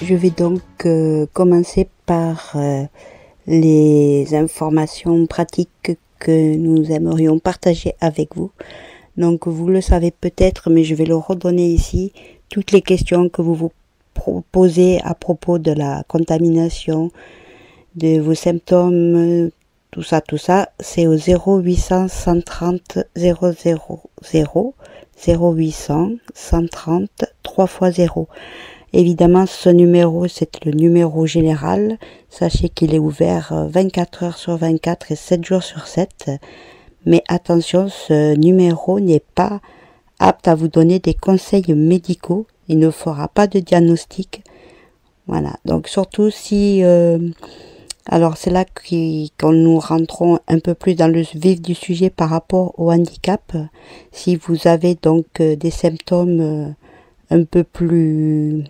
Je vais donc commencer par les informations pratiques que nous aimerions partager avec vous. Donc vous le savez peut-être, mais je vais le redonner ici. Toutes les questions que vous vous posez à propos de la contamination, de vos symptômes, tout ça, c'est au 0800 130 000, 0800 130 3 x 0. Évidemment, ce numéro, c'est le numéro général. Sachez qu'il est ouvert 24 heures sur 24 et 7 jours sur 7. Mais attention, ce numéro n'est pas apte à vous donner des conseils médicaux. Il ne fera pas de diagnostic. Voilà. Donc, surtout si... alors, c'est là qu'on nous rentrons un peu plus dans le vif du sujet par rapport au handicap. Si vous avez donc des symptômes... un peu plus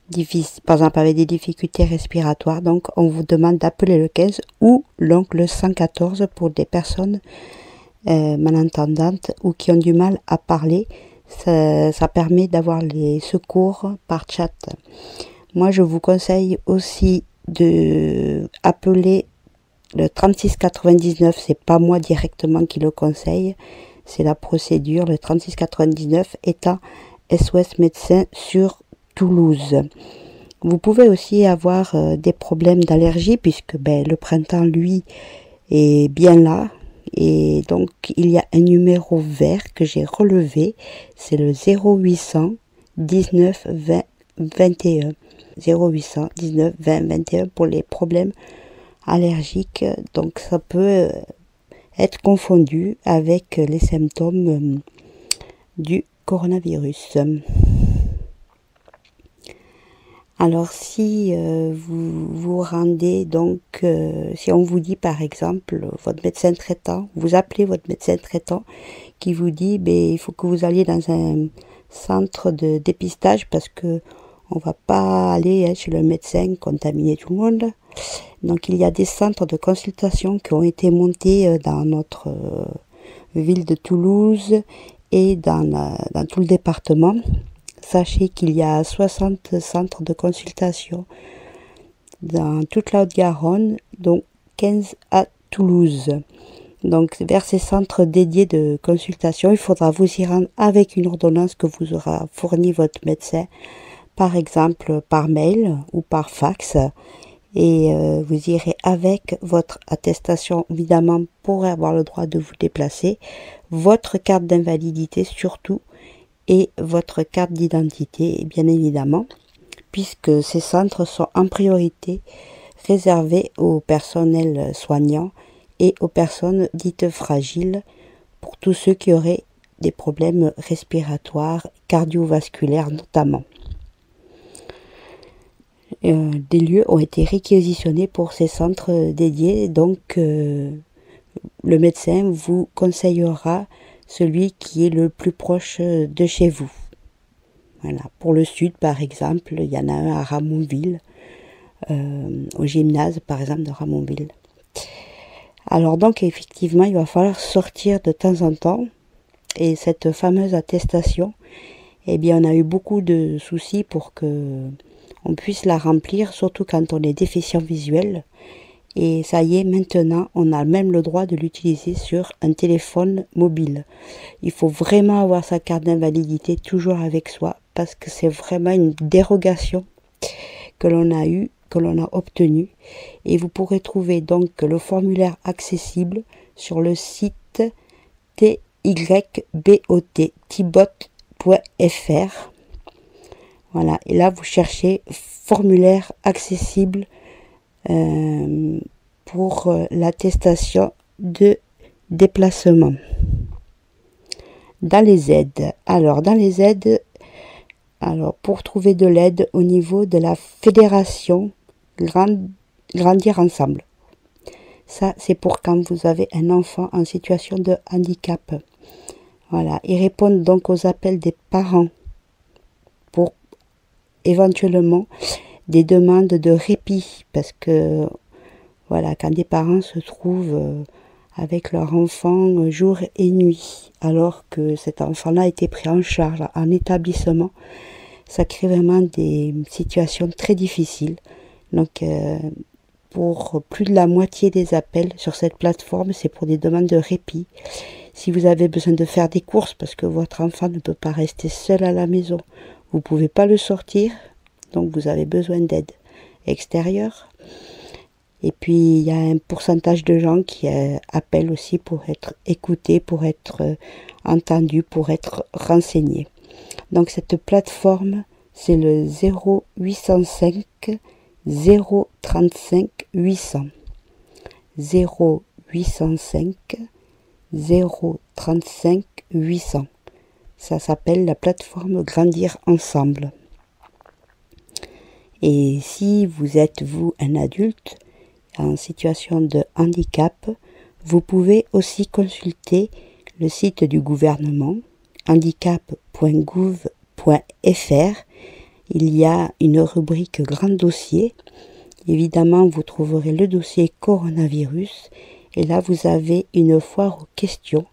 difficile, par exemple avec des difficultés respiratoires, donc on vous demande d'appeler le 15 ou donc le 114 pour des personnes malentendantes ou qui ont du mal à parler. Ça permet d'avoir les secours par chat. Moi je vous conseille aussi de appeler le 3699, c'est pas moi directement qui le conseille, c'est la procédure. Le 3699 étant SOS Médecins sur Toulouse. Vous pouvez aussi avoir des problèmes d'allergie puisque le printemps, lui, est bien là. Et donc, il y a un numéro vert que j'ai relevé. C'est le 0800 19 20 21. 0800 19 20 21 pour les problèmes allergiques. Donc, ça peut être confondu avec les symptômes du coronavirus. Alors si vous vous rendez donc, si on vous dit par exemple, votre médecin traitant, vous appelez votre médecin traitant qui vous dit il faut que vous alliez dans un centre de dépistage parce que on va pas aller chez le médecin contaminer tout le monde. Donc il y a des centres de consultation qui ont été montés dans notre ville de Toulouse et dans tout le département. Sachez qu'il y a 60 centres de consultation dans toute la Haute-Garonne, dont 15 à Toulouse. Donc vers ces centres dédiés de consultation, il faudra vous y rendre avec une ordonnance que vous aura fourni votre médecin, par exemple par mail ou par fax. Et vous irez avec votre attestation, évidemment, pour avoir le droit de vous déplacer, votre carte d'invalidité surtout, et votre carte d'identité, bien évidemment, puisque ces centres sont en priorité réservés au personnel soignant et aux personnes dites fragiles, pour tous ceux qui auraient des problèmes respiratoires, cardiovasculaires notamment. Des lieux ont été réquisitionnés pour ces centres dédiés, donc le médecin vous conseillera celui qui est le plus proche de chez vous. Voilà. Pour le sud, par exemple, il y en a un à Ramonville, au gymnase, par exemple, de Ramonville. Alors donc, effectivement, il va falloir sortir de temps en temps, et cette fameuse attestation, on a eu beaucoup de soucis pour que on puisse la remplir, surtout quand on est déficient visuel. Et ça y est, maintenant, on a même le droit de l'utiliser sur un téléphone mobile. Il faut vraiment avoir sa carte d'invalidité toujours avec soi, parce que c'est vraiment une dérogation que l'on a obtenue. Et vous pourrez trouver donc le formulaire accessible sur le site tybot.fr. Voilà, et là vous cherchez formulaire accessible pour l'attestation de déplacement. Dans les aides, pour trouver de l'aide au niveau de la fédération Grandir Ensemble. Ça, c'est pour quand vous avez un enfant en situation de handicap. Voilà, ils répondent donc aux appels des parents pour éventuellement des demandes de répit, parce que voilà, quand des parents se trouvent avec leur enfant jour et nuit, alors que cet enfant-là a été pris en charge en établissement, ça crée vraiment des situations très difficiles. Donc, pour plus de la moitié des appels sur cette plateforme, c'est pour des demandes de répit. Si vous avez besoin de faire des courses parce que votre enfant ne peut pas rester seul à la maison, vous ne pouvez pas le sortir, donc vous avez besoin d'aide extérieure. Et puis, il y a un pourcentage de gens qui appellent aussi pour être écoutés, pour être entendus, pour être renseignés. Donc, cette plateforme, c'est le 0805 035 800. 0805 035 800. Ça s'appelle la plateforme Grandir Ensemble. Et si vous êtes, vous, un adulte en situation de handicap, vous pouvez aussi consulter le site du gouvernement, handicap.gouv.fr. Il y a une rubrique Grand dossier. Évidemment, vous trouverez le dossier coronavirus. Et là, vous avez une foire aux questions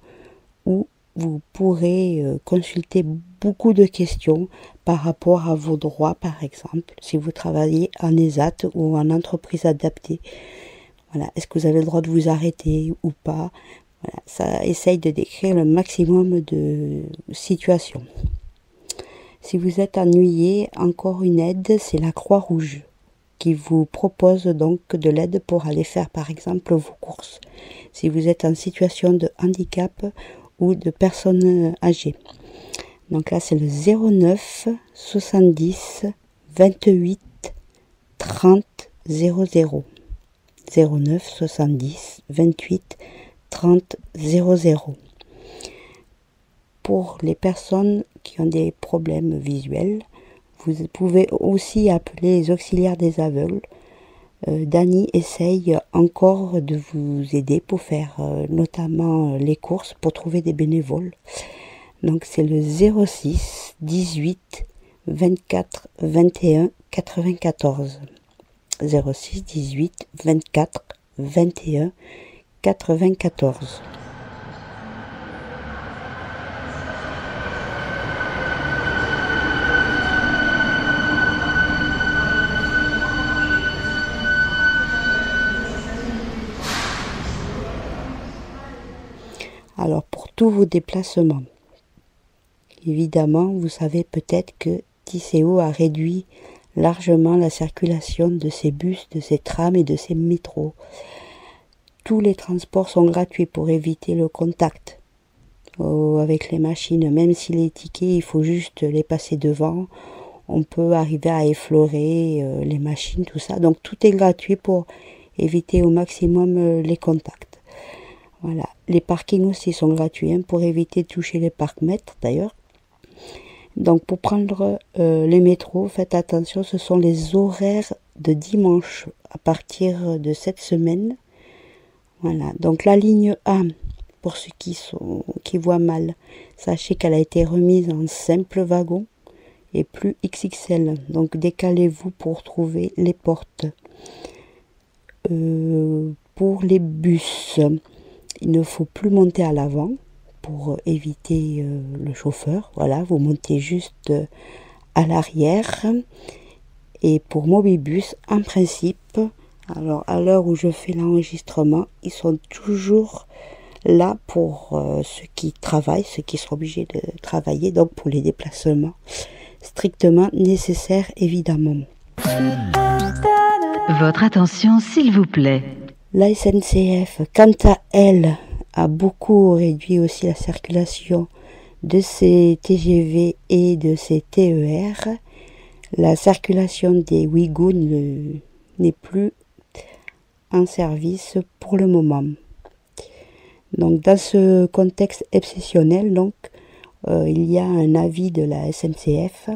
où vous pourrez consulter beaucoup de questions par rapport à vos droits, par exemple, si vous travaillez en ESAT ou en entreprise adaptée. Voilà. Est-ce que vous avez le droit de vous arrêter ou pas? Voilà. Ça essaye de décrire le maximum de situations. Si vous êtes ennuyé, encore une aide, c'est la Croix-Rouge qui vous propose donc de l'aide pour aller faire par exemple vos courses. Si vous êtes en situation de handicap ou de personnes âgées. Donc là, c'est le 09 70 28 30 00. 09 70 28 30 00. Pour les personnes qui ont des problèmes visuels, vous pouvez aussi appeler les auxiliaires des aveugles. Dany essaye encore de vous aider pour faire notamment les courses, pour trouver des bénévoles. Donc c'est le 06 18 24 21 94. 06 18 24 21 94. Alors pour tous vos déplacements, évidemment, vous savez peut-être que Tisséo a réduit largement la circulation de ses bus, de ses trams et de ses métros. Tous les transports sont gratuits pour éviter le contact avec les machines. Même si les tickets, il faut juste les passer devant. On peut arriver à effleurer les machines, tout ça. Donc tout est gratuit pour éviter au maximum les contacts. Voilà. Les parkings aussi sont gratuits pour éviter de toucher les parcs-mètres d'ailleurs. Donc pour prendre les métros, faites attention, ce sont les horaires de dimanche à partir de cette semaine. Voilà. Donc la ligne A, pour ceux qui voient mal, sachez qu'elle a été remise en simple wagon et plus XXL. Donc décalez-vous pour trouver les portes. Pour les bus, il ne faut plus monter à l'avant pour éviter le chauffeur. Voilà, vous montez juste à l'arrière. Et pour Mobibus, en principe, alors à l'heure où je fais l'enregistrement, ils sont toujours là pour ceux qui travaillent, ceux qui sont obligés de travailler, donc pour les déplacements strictement nécessaires évidemment. Votre attention s'il vous plaît. La SNCF, quant à elle, a beaucoup réduit aussi la circulation de ses TGV et de ses TER. La circulation des Ouigours n'est plus en service pour le moment. Donc dans ce contexte exceptionnel, il y a un avis de la SNCF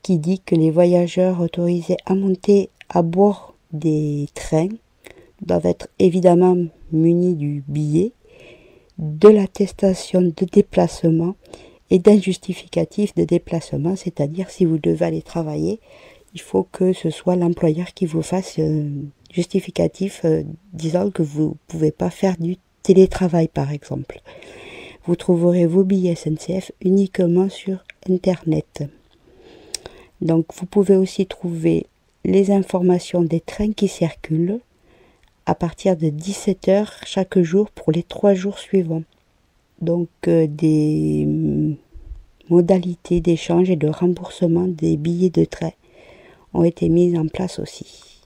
qui dit que les voyageurs autorisés à monter à bord des trains doivent être évidemment munis du billet, de l'attestation de déplacement et d'un justificatif de déplacement, c'est-à-dire si vous devez aller travailler, il faut que ce soit l'employeur qui vous fasse justificatif disant que vous ne pouvez pas faire du télétravail par exemple. Vous trouverez vos billets SNCF uniquement sur Internet. Donc vous pouvez aussi trouver les informations des trains qui circulent à partir de 17 h chaque jour pour les 3 jours suivants. Donc des modalités d'échange et de remboursement des billets de train ont été mises en place aussi.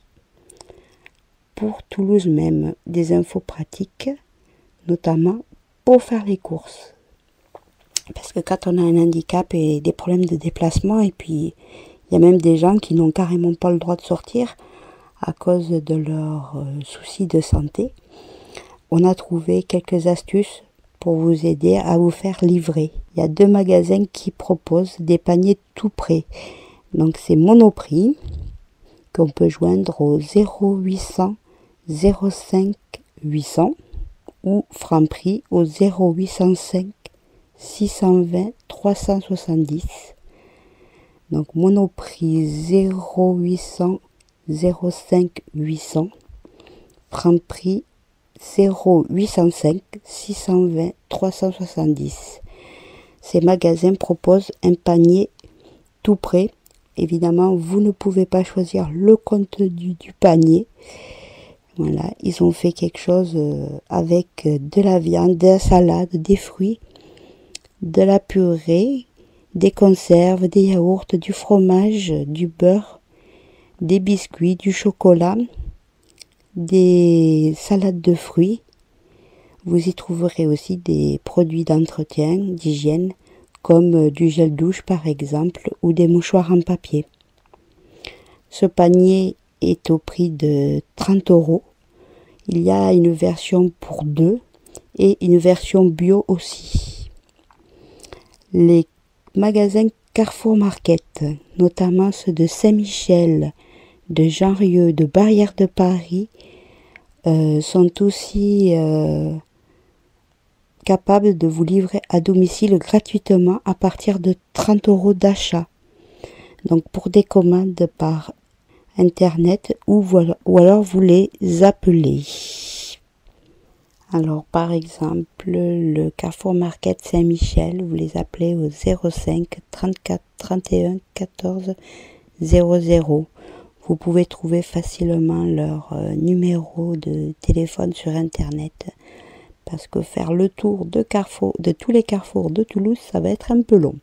Pour Toulouse même, des infos pratiques, notamment pour faire les courses. Parce que quand on a un handicap et des problèmes de déplacement, et puis il y a même des gens qui n'ont carrément pas le droit de sortir à cause de leurs soucis de santé, on a trouvé quelques astuces pour vous aider à vous faire livrer. Il y a 2 magasins qui proposent des paniers tout prêts. Donc c'est Monoprix, qu'on peut joindre au 0800 05 800 ou Franprix au 0805 620 370. Donc Monoprix 0800 05 800, Franprix 0805 620 370. Ces magasins proposent un panier tout prêt. Évidemment, vous ne pouvez pas choisir le contenu du panier. Voilà, ils ont fait quelque chose avec de la viande, de la salade, des fruits, de la purée, des conserves, des yaourts, du fromage, du beurre, des biscuits, du chocolat, des salades de fruits. Vous y trouverez aussi des produits d'entretien, d'hygiène, comme du gel douche par exemple, ou des mouchoirs en papier. Ce panier est au prix de 30 €. Il y a une version pour 2 et une version bio aussi. Les magasins Carrefour Market, notamment ceux de Saint-Michel, de Jean-Rieux, de Barrière de Paris, sont aussi capables de vous livrer à domicile gratuitement à partir de 30 € d'achat. Donc pour des commandes par internet ou alors vous les appelez. Alors par exemple le Carrefour Market Saint-Michel, vous les appelez au 05 34 31 14 00. Vous pouvez trouver facilement leur numéro de téléphone sur internet, parce que faire le tour de tous les carrefours de Toulouse, ça va être un peu long.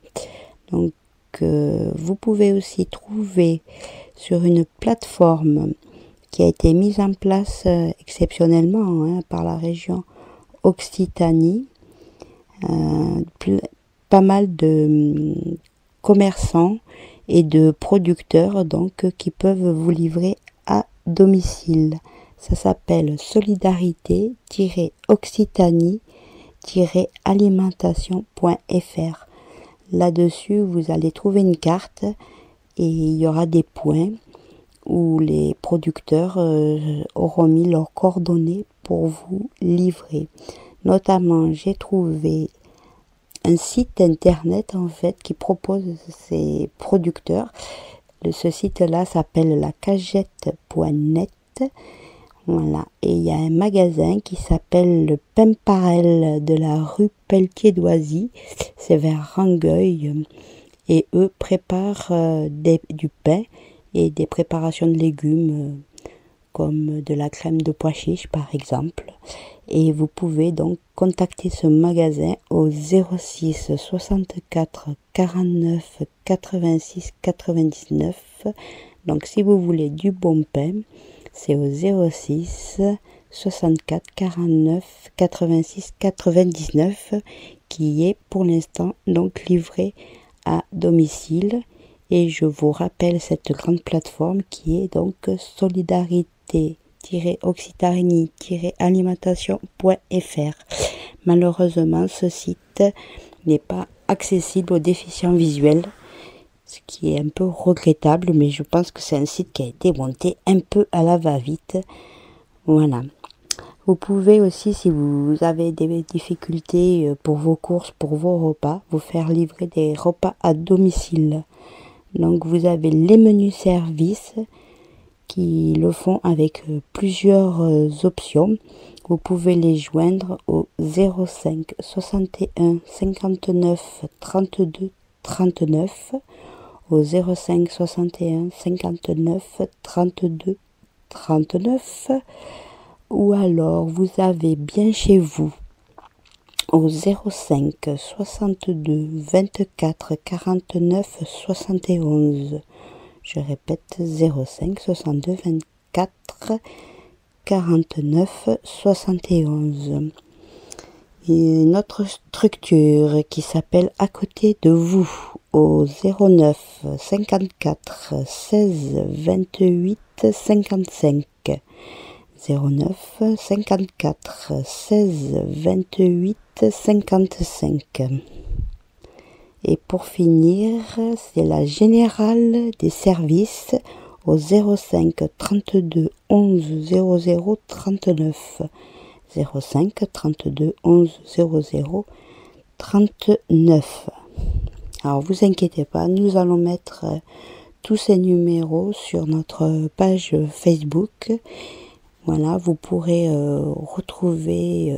Donc vous pouvez aussi trouver sur une plateforme qui a été mise en place exceptionnellement par la région Occitanie, pas mal de commerçants et de producteurs donc qui peuvent vous livrer à domicile. Ça s'appelle solidarité-occitanie-alimentation.fr. Là-dessus, vous allez trouver une carte et il y aura des points où les producteurs auront mis leurs coordonnées pour vous livrer. Notamment, j'ai trouvé un site internet en fait qui propose ces producteurs. Ce site-là s'appelle lacagette.net. Voilà, et il y a un magasin qui s'appelle le Pimparel de la rue Pelletier-Doisy, c'est vers Rangueil, et eux préparent du pain et des préparations de légumes comme de la crème de pois chiche par exemple. Et vous pouvez donc contacter ce magasin au 06 64 49 86 99. Donc si vous voulez du bon pain, c'est au 06 64 49 86 99 qui est pour l'instant donc livré à domicile. Et je vous rappelle cette grande plateforme qui est donc solidarité-occitanie-alimentation.fr. Malheureusement, ce site n'est pas accessible aux déficients visuels, ce qui est un peu regrettable, mais je pense que c'est un site qui a été monté un peu à la va-vite. Voilà. Vous pouvez aussi, si vous avez des difficultés pour vos courses, pour vos repas, vous faire livrer des repas à domicile. Donc vous avez les menus services qui le font avec plusieurs options. Vous pouvez les joindre au 05 61 59 32 39, au 05 61 59 32 39, ou alors vous avez bien chez vous au 05 62 24 49 71. Je répète, 05 62 24 49 71. Et une autre structure qui s'appelle À côté de vous au 09 54 16 28 55. 09 54 16 28 55. Et pour finir, c'est la générale des services au 05 32 11 00 39. 05 32 11 00 39. Alors vous inquiétez pas, nous allons mettre tous ces numéros sur notre page Facebook. Voilà, vous pourrez retrouver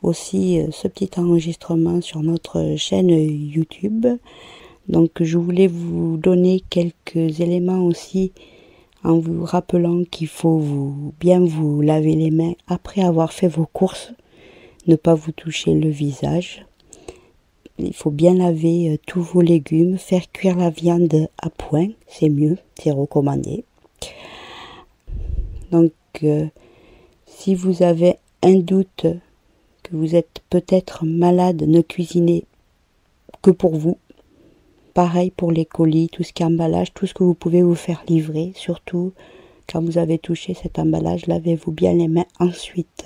aussi ce petit enregistrement sur notre chaîne YouTube. Donc je voulais vous donner quelques éléments aussi en vous rappelant qu'il faut bien vous laver les mains après avoir fait vos courses, ne pas vous toucher le visage. Il faut bien laver tous vos légumes, faire cuire la viande à point, c'est mieux, c'est recommandé. Donc si vous avez un doute que vous êtes peut-être malade, ne cuisinez que pour vous. Pareil pour les colis, tout ce qui est emballage, tout ce que vous pouvez vous faire livrer. Surtout, quand vous avez touché cet emballage, lavez-vous bien les mains ensuite.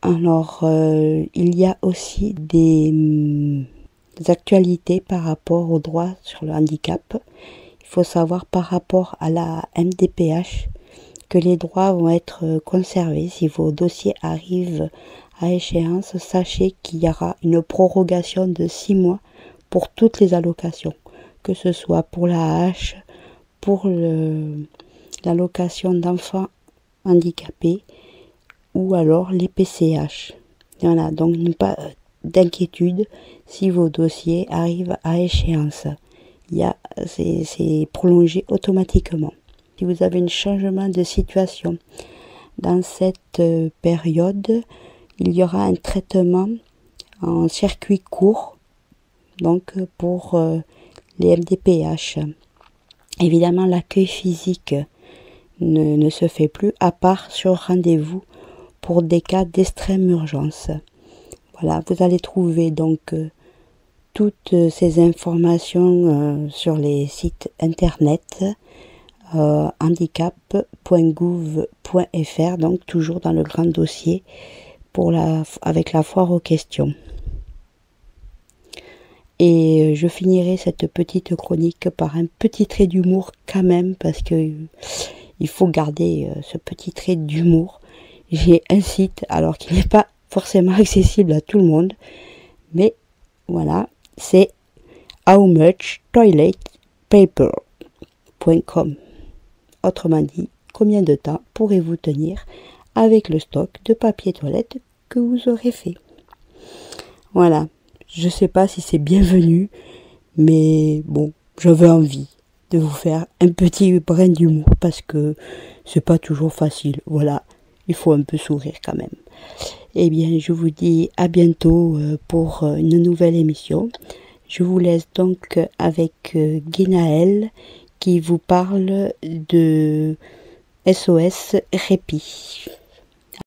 Alors, il y a aussi des actualités par rapport aux droits sur le handicap. Il faut savoir par rapport à la MDPH que les droits vont être conservés. Si vos dossiers arrivent à échéance, sachez qu'il y aura une prorogation de 6 mois pour toutes les allocations, que ce soit pour la hache, pour l'allocation d'enfants handicapés ou alors les PCH. Voilà, donc pas d'inquiétude si vos dossiers arrivent à échéance. C'est prolongé automatiquement. Si vous avez un changement de situation dans cette période, il y aura un traitement en circuit court, donc pour les MDPH. Évidemment, l'accueil physique ne se fait plus, à part sur rendez-vous pour des cas d'extrême urgence. Voilà, vous allez trouver donc toutes ces informations sur les sites internet handicap.gouv.fr, donc toujours dans le grand dossier avec la foire aux questions. Et je finirai cette petite chronique par un petit trait d'humour quand même, parce que il faut garder ce petit trait d'humour. J'ai un site, alors qu'il n'est pas forcément accessible à tout le monde, mais voilà, c'est howmuchtoiletpaper.com. Autrement dit, combien de temps pourrez-vous tenir avec le stock de papier toilette que vous aurez fait? Voilà. Je sais pas si c'est bienvenu, mais bon, j'avais envie de vous faire un petit brin d'humour parce que c'est pas toujours facile. Voilà, il faut un peu sourire quand même. Eh bien, je vous dis à bientôt pour une nouvelle émission. Je vous laisse donc avec Guénaël qui vous parle de SOS Répit.